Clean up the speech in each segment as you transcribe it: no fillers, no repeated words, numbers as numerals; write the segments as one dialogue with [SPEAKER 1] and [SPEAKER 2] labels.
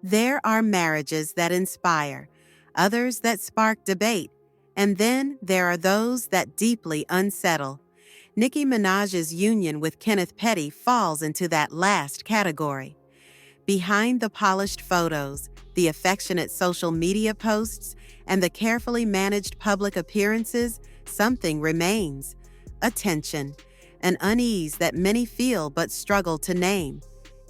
[SPEAKER 1] There are marriages that inspire, others that spark debate, and then there are those that deeply unsettle. Nicki Minaj's union with Kenneth Petty falls into that last category. Behind the polished photos, the affectionate social media posts, and the carefully managed public appearances, something remains. A tension, an unease that many feel but struggle to name.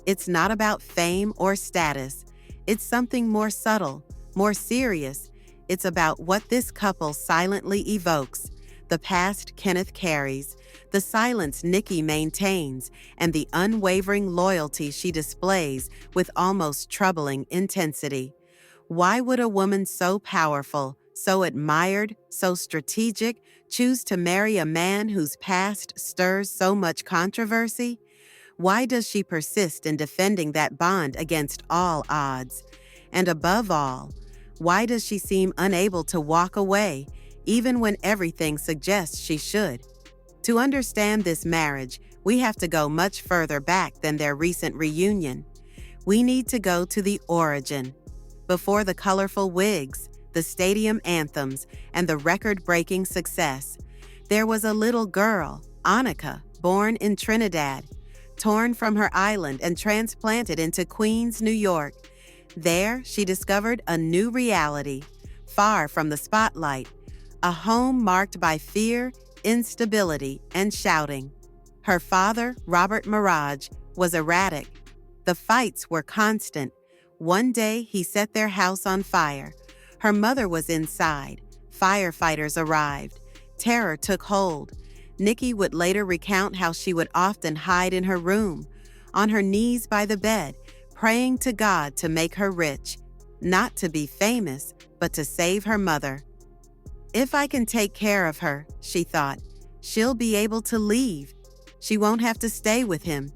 [SPEAKER 1] It's not about fame or status. It's something more subtle, more serious. It's about what this couple silently evokes, the past Kenneth carries, the silence Nicki maintains, and the unwavering loyalty she displays with almost troubling intensity. Why would a woman so powerful, so admired, so strategic, choose to marry a man whose past stirs so much controversy? Why does she persist in defending that bond against all odds? And above all, why does she seem unable to walk away, even when everything suggests she should? To understand this marriage, we have to go much further back than their recent reunion. We need to go to the origin. Before the colorful wigs, the stadium anthems, and the record-breaking success, there was a little girl, Annika, born in Trinidad, torn from her island and transplanted into Queens, New York. There, she discovered a new reality, far from the spotlight, a home marked by fear, instability, and shouting. Her father, Robert Mirage, was erratic. The fights were constant. One day, he set their house on fire. Her mother was inside. Firefighters arrived. Terror took hold. Nicki would later recount how she would often hide in her room, on her knees by the bed, praying to God to make her rich, not to be famous, but to save her mother. If I can take care of her, she thought, she'll be able to leave. She won't have to stay with him.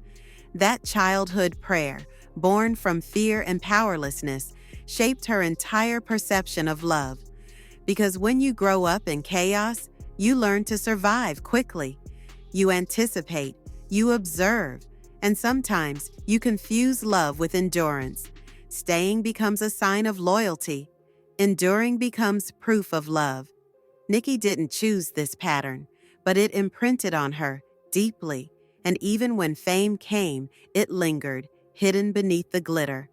[SPEAKER 1] That childhood prayer, born from fear and powerlessness, shaped her entire perception of love. Because when you grow up in chaos, you learn to survive quickly. You anticipate, you observe, and sometimes you confuse love with endurance. Staying becomes a sign of loyalty. Enduring becomes proof of love. Nicki didn't choose this pattern, but it imprinted on her deeply, and even when fame came, it lingered, hidden beneath the glitter.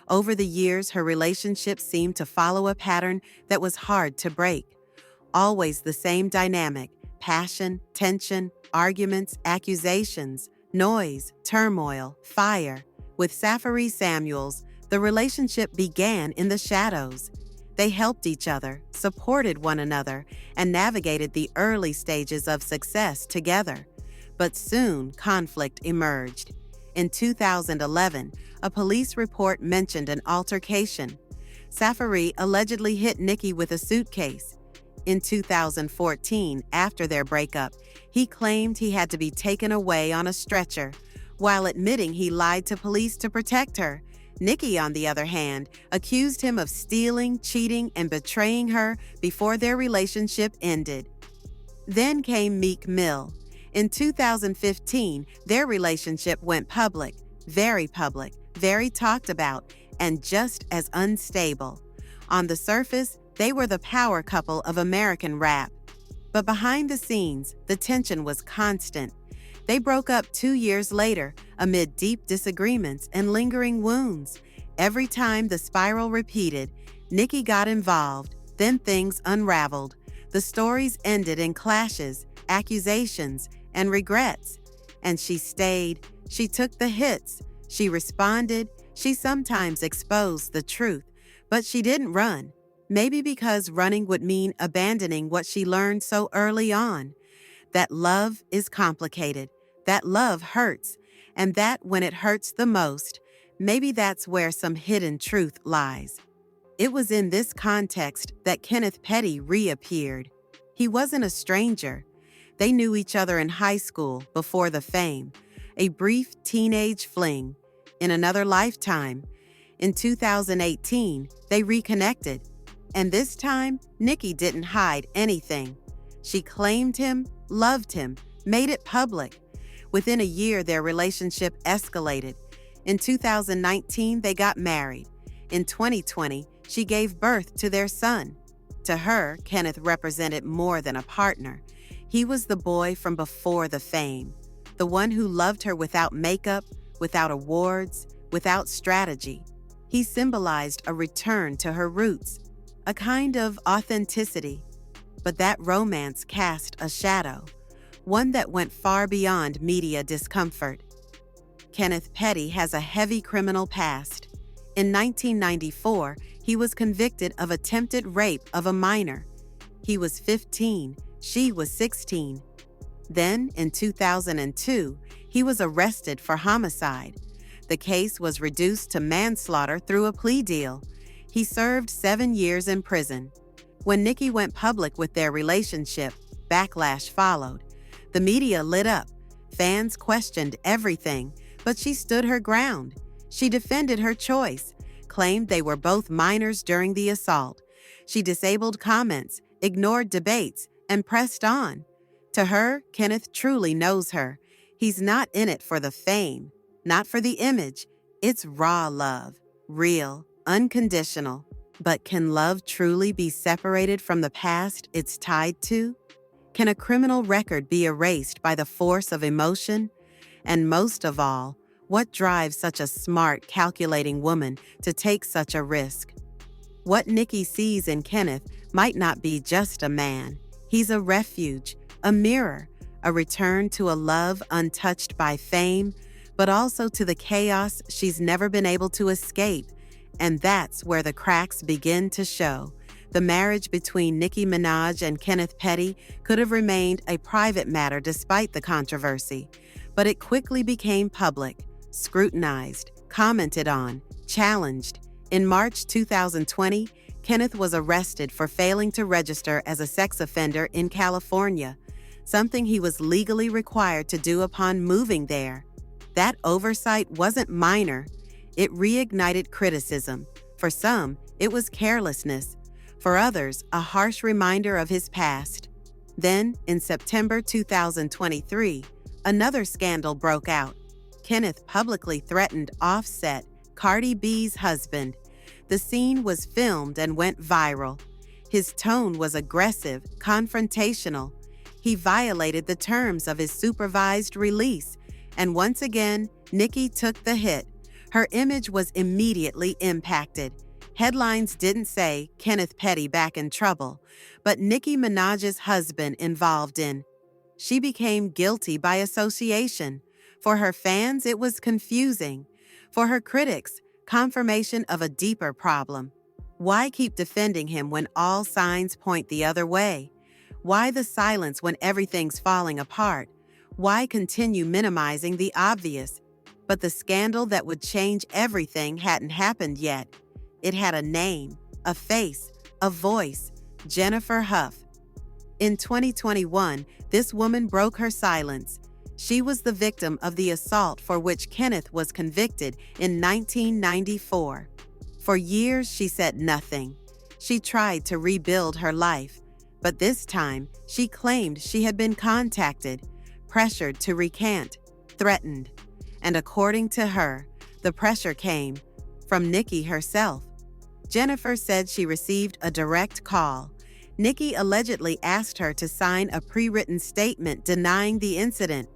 [SPEAKER 1] Over the years, her relationship seemed to follow a pattern that was hard to break. Always the same dynamic: passion, tension, arguments, accusations, noise, turmoil, fire. With Safaree Samuels, the relationship began in the shadows. They helped each other, supported one another, and navigated the early stages of success together. But soon, conflict emerged. In 2011, a police report mentioned an altercation. Safaree allegedly hit Nicki with a suitcase. In 2014, after their breakup, he claimed he had to be taken away on a stretcher, while admitting he lied to police to protect her. Nicki, on the other hand, accused him of stealing, cheating, and betraying her before their relationship ended. Then came Meek Mill. In 2015, their relationship went public, very talked about, and just as unstable. On the surface, they were the power couple of American rap. But behind the scenes, the tension was constant. They broke up 2 years later, amid deep disagreements and lingering wounds. Every time the spiral repeated, Nicki got involved, then things unraveled. The stories ended in clashes, accusations, and regrets. And she stayed. She took the hits. She responded. She sometimes exposed the truth. But she didn't run. Maybe because running would mean abandoning what she learned so early on. That love is complicated. That love hurts. And that when it hurts the most, maybe that's where some hidden truth lies. It was in this context that Kenneth Petty reappeared. He wasn't a stranger. They knew each other in high school before the fame, a brief teenage fling. In another lifetime, in 2018, they reconnected. And this time, Nicki didn't hide anything. She claimed him, loved him, made it public. Within a year, their relationship escalated. In 2019, they got married. In 2020, she gave birth to their son. To her, Kenneth represented more than a partner. He was the boy from before the fame, the one who loved her without makeup, without awards, without strategy. He symbolized a return to her roots, a kind of authenticity. But that romance cast a shadow, one that went far beyond media discomfort. Kenneth Petty has a heavy criminal past. In 1994, he was convicted of attempted rape of a minor. He was 15, she was 16. Then, in 2002, he was arrested for homicide. The case was reduced to manslaughter through a plea deal. He served 7 years in prison. When Nicki went public with their relationship, backlash followed. The media lit up. Fans questioned everything, but she stood her ground. She defended her choice, claimed they were both minors during the assault. She disabled comments, ignored debates, and pressed on. To her, Kenneth truly knows her. He's not in it for the fame, not for the image. It's raw love, real, unconditional. But can love truly be separated from the past it's tied to? Can a criminal record be erased by the force of emotion? And most of all, what drives such a smart, calculating woman to take such a risk? What Nicki sees in Kenneth might not be just a man. He's a refuge, a mirror, a return to a love untouched by fame, but also to the chaos she's never been able to escape. And that's where the cracks begin to show. The marriage between Nicki Minaj and Kenneth Petty could have remained a private matter despite the controversy, but it quickly became public, scrutinized, commented on, challenged. In March 2020, Kenneth was arrested for failing to register as a sex offender in California, something he was legally required to do upon moving there. That oversight wasn't minor. It reignited criticism. For some, it was carelessness. For others, a harsh reminder of his past. Then, in September 2023, another scandal broke out. Kenneth publicly threatened Offset, Cardi B's husband. The scene was filmed and went viral. His tone was aggressive, confrontational. He violated the terms of his supervised release. And once again, Nicki took the hit. Her image was immediately impacted. Headlines didn't say Kenneth Petty back in trouble, but Nicki Minaj's husband involved in. She became guilty by association. For her fans, it was confusing. For her critics, confirmation of a deeper problem. Why keep defending him when all signs point the other way? Why the silence when everything's falling apart? Why continue minimizing the obvious? But the scandal that would change everything hadn't happened yet. It had a name, a face, a voice: Jennifer Huff. In 2021, this woman broke her silence. She was the victim of the assault for which Kenneth was convicted in 1994. For years, she said nothing. She tried to rebuild her life, but this time, she claimed she had been contacted, pressured to recant, threatened. And according to her, the pressure came from Nicki herself. Jennifer said she received a direct call. Nicki allegedly asked her to sign a pre-written statement denying the incident.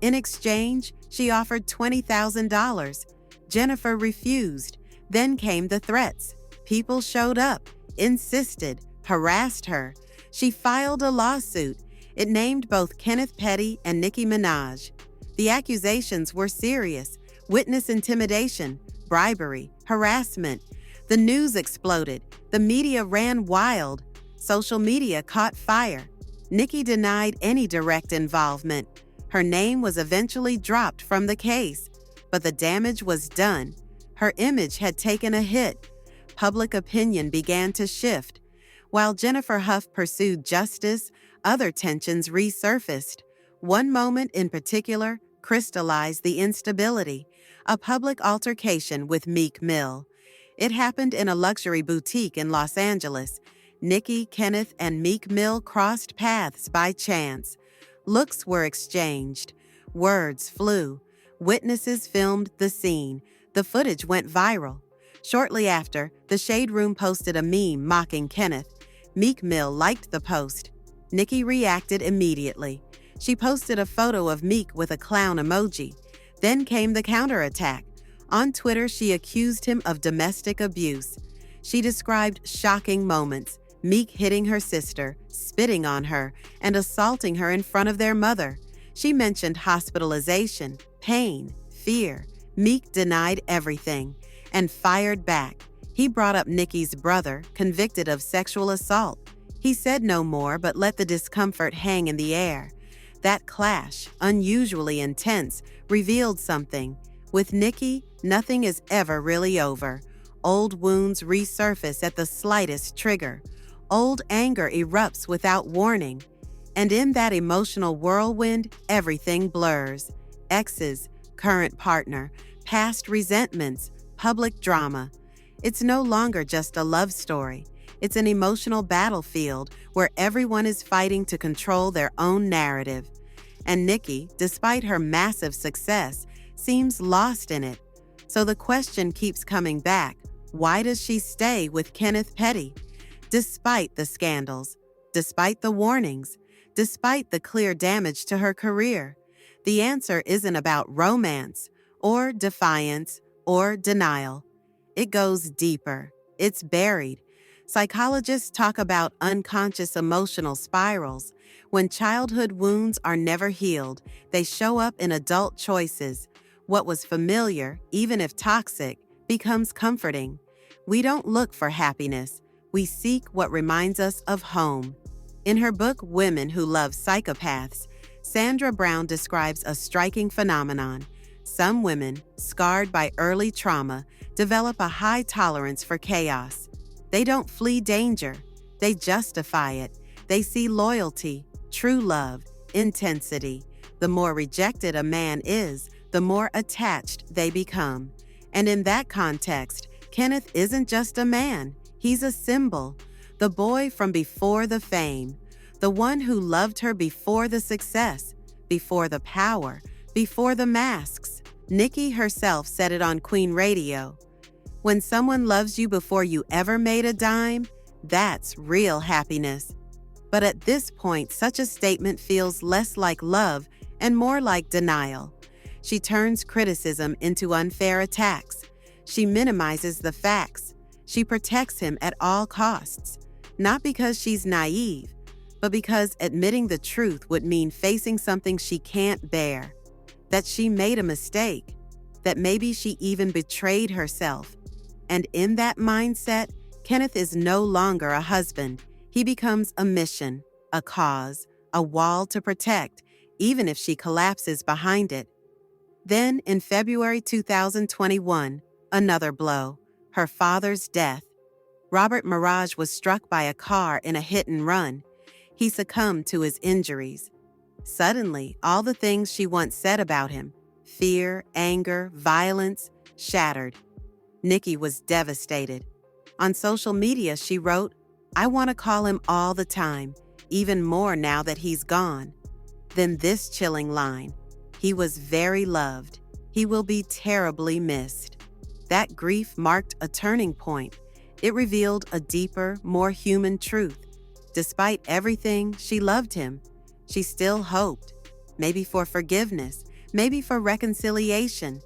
[SPEAKER 1] In exchange, she offered $20,000. Jennifer refused. Then came the threats. People showed up, insisted, harassed her. She filed a lawsuit. It named both Kenneth Petty and Nicki Minaj. The accusations were serious: witness intimidation, bribery, harassment. The news exploded. The media ran wild. Social media caught fire. Nicki denied any direct involvement. Her name was eventually dropped from the case, but the damage was done. Her image had taken a hit. Public opinion began to shift. While Jennifer Huff pursued justice, other tensions resurfaced. One moment in particular crystallized the instability: a public altercation with Meek Mill. It happened in a luxury boutique in Los Angeles. Nicki, Kenneth, and Meek Mill crossed paths by chance. Looks were exchanged. Words flew. Witnesses filmed the scene. The footage went viral. Shortly after, the Shade Room posted a meme mocking Kenneth. Meek Mill liked the post. Nicki reacted immediately. She posted a photo of Meek with a clown emoji. Then came the counterattack. On Twitter, she accused him of domestic abuse. She described shocking moments: Meek hitting her sister, spitting on her, and assaulting her in front of their mother. She mentioned hospitalization, pain, fear. Meek denied everything and fired back. He brought up Nicki's brother, convicted of sexual assault. He said no more but let the discomfort hang in the air. That clash, unusually intense, revealed something. With Nicki, nothing is ever really over. Old wounds resurface at the slightest trigger. Old anger erupts without warning. And in that emotional whirlwind, everything blurs. Exes, current partner, past resentments, public drama. It's no longer just a love story. It's an emotional battlefield where everyone is fighting to control their own narrative. And Nicki, despite her massive success, seems lost in it. So the question keeps coming back: why does she stay with Kenneth Petty? Despite the scandals, despite the warnings, despite the clear damage to her career. The answer isn't about romance, or defiance, or denial. It goes deeper. It's buried. Psychologists talk about unconscious emotional spirals. When childhood wounds are never healed, they show up in adult choices. What was familiar, even if toxic, becomes comforting. We don't look for happiness. We seek what reminds us of home. In her book, Women Who Love Psychopaths, Sandra Brown describes a striking phenomenon. Some women, scarred by early trauma, develop a high tolerance for chaos. They don't flee danger. They justify it. They see loyalty, true love, intensity. The more rejected a man is, the more attached they become. And in that context, Kenneth isn't just a man. He's a symbol. The boy from before the fame. The one who loved her before the success, before the power, before the masks. Nicki herself said it on Queen Radio. When someone loves you before you ever made a dime, that's real happiness. But at this point, such a statement feels less like love and more like denial. She turns criticism into unfair attacks. She minimizes the facts. She protects him at all costs. Not because she's naive, but because admitting the truth would mean facing something she can't bear. That she made a mistake. That maybe she even betrayed herself. And in that mindset, Kenneth is no longer a husband. He becomes a mission, a cause, a wall to protect, even if she collapses behind it. Then, in February 2021, another blow: her father's death. Robert Mirage was struck by a car in a hit and run. He succumbed to his injuries. Suddenly, all the things she once said about him, fear, anger, violence, shattered. Nicki was devastated. On social media, she wrote, "I want to call him all the time, even more now that he's gone." Then this chilling line: "He was very loved. He will be terribly missed." That grief marked a turning point. It revealed a deeper, more human truth. Despite everything, she loved him. She still hoped, maybe for forgiveness, maybe for reconciliation.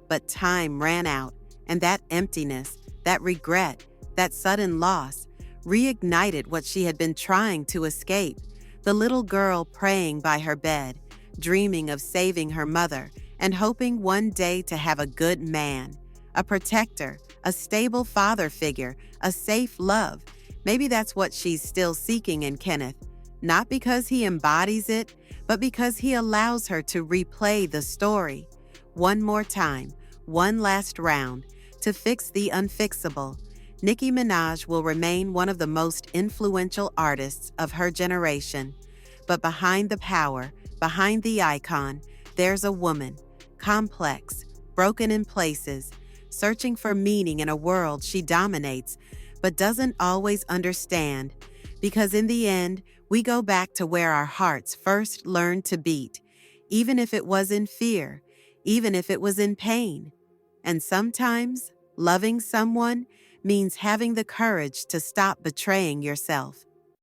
[SPEAKER 1] But time ran out, and that emptiness, that regret, that sudden loss, reignited what she had been trying to escape. The little girl praying by her bed, dreaming of saving her mother, and hoping one day to have a good man, a protector, a stable father figure, a safe love. Maybe that's what she's still seeking in Kenneth, not because he embodies it, but because he allows her to replay the story. One more time, one last round, to fix the unfixable. Nicki Minaj will remain one of the most influential artists of her generation. But behind the power, behind the icon, there's a woman, complex, broken in places, searching for meaning in a world she dominates, but doesn't always understand. Because in the end, we go back to where our hearts first learned to beat, even if it was in fear, even if it was in pain. And sometimes Loving someone means having the courage to stop betraying yourself.